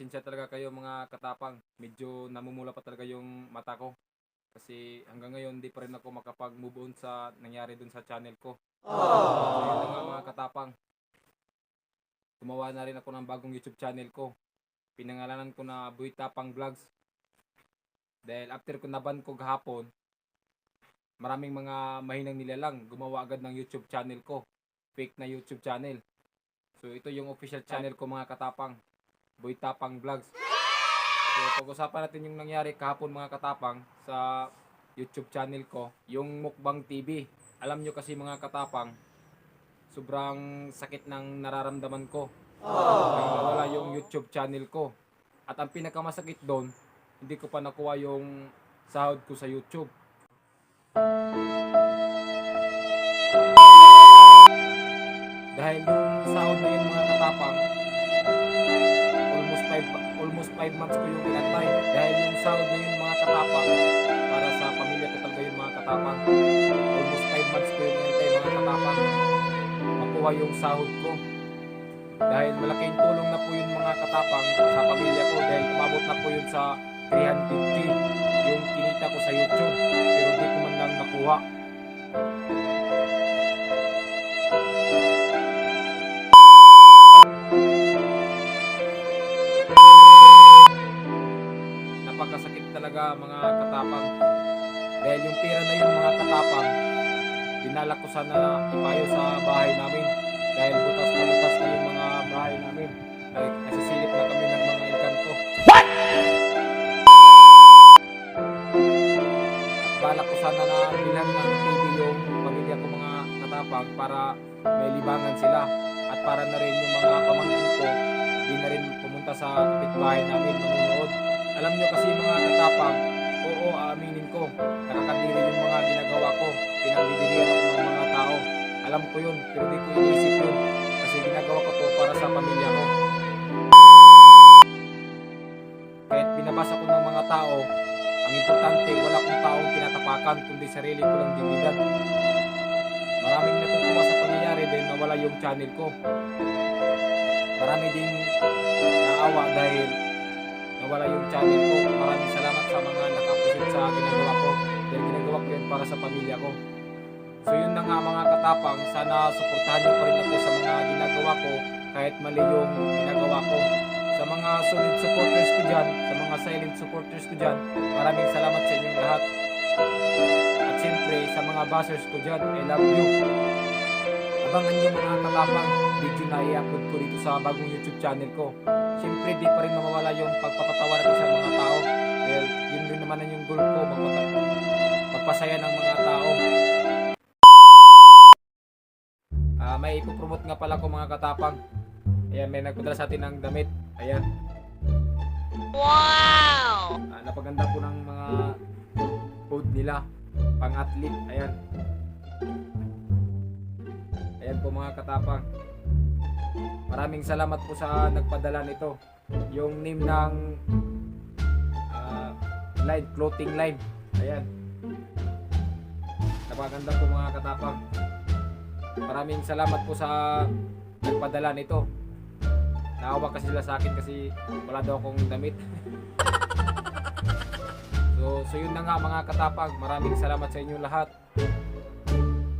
Pasensya talaga kayo mga katapang. Medyo namumula pa talaga yung mata ko. Kasi hanggang ngayon di pa rin ako makapag-move on sa nangyari dun sa channel ko. So yun na nga mga katapang. Gumawa na rin ako ng bagong YouTube channel ko. Pinangalanan ko na Boy Tapang Vlogs. Dahil after ko naban ko gahapon, maraming mga mahinang nilalang gumawa agad ng YouTube channel ko. Fake na YouTube channel. So ito yung official channel ko mga katapang. Boy Tapang Vlogs. So pag-usapan natin yung nangyari kahapon mga katapang sa YouTube channel ko. Yung Mukbang TV. Alam nyo kasi mga katapang, sobrang sakit ng nararamdaman ko. Kaya nawala yung YouTube channel ko. At ang pinakamasakit doon, hindi ko pa nakuha yung sahod ko sa YouTube. Dahil yung sahod na yun mga katapang, almost 5 months ko yung inantay. Dahil yung sahod na yun mga katapang, para sa pamilya ko talaga yung mga katapang. Almost 5 months ko yung inantay mga katapang, makuha yung sahod ko. Dahil malaking tulong na po yun mga katapang sa pamilya ko. Dahil umabot na po yun sa 350 yung kinita ko sa YouTube. Pero di ko man lang nakuha. Napakasakit talaga mga katapang. Dahil yung pera na yun mga katapang, dinala ko sana ipayo sa bahay namin. Dahil butas na yung mga bahay namin. Nasisilip na kami ng mga engkanto. What? At balak ko sana na bilhan ng TV yung pamilya ko mga katapang para may libangan sila. At para na rin yung mga pamangkin ko, di na rin pumunta sa kapitbahay namin manunood. Alam nyo kasi mga katapang, oo, aaminin ko, nakakadiri yung mga ginagawa ko. Pinagbibigyan ako ng mga tao. Alam ko yun, pero di ko iniisip yun. Kasi ginagawa ko to para sa pamilya ko. Kahit binabasa ko ng mga tao, ang importante, wala kong taong tinatapakan, kundi sarili ko lang dignidad. Maraming natutuwa sa pangyayari dahil nawala yung channel ko. Marami ding naawa dahil nawala yung channel ko. Maraming salamat sa mga nakapusit sa ginagawa ko. Dahil ginagawa ko yun para sa pamilya ko. So yun na nga mga katapang, sana suportahan niyo pa rin ako sa mga ginagawa ko kahit mali yung ginagawa ko. Sa mga solid supporters ko dyan, sa mga silent supporters ko dyan, maraming salamat sa inyong lahat. At siyempre sa mga bashers ko dyan, I love you. Abangan niyo mga katapang video na i-upload ko dito sa bagong YouTube channel ko. Siyempre di pa rin mawawala yung pagpapatawa natin sa mga tao. Dahil yun rin naman yung goal ko, magpasaya ng mga tao. May ipopromote nga pala ko mga katapang. Ayan, may nagpadala sa atin ng damit. Ayan. Wow! Napaganda po ng mga food nila. Pang-athlete. Ayan. Ayan po mga katapang. Maraming salamat po sa nagpadala nito. Yung name ng line, clothing line. Ayan. Napaganda po mga katapang. Maraming salamat po sa nagpadala nito. Naawa kasi sila sa akin kasi wala daw akong damit. So yun na nga mga katapang. Maraming salamat sa inyo lahat.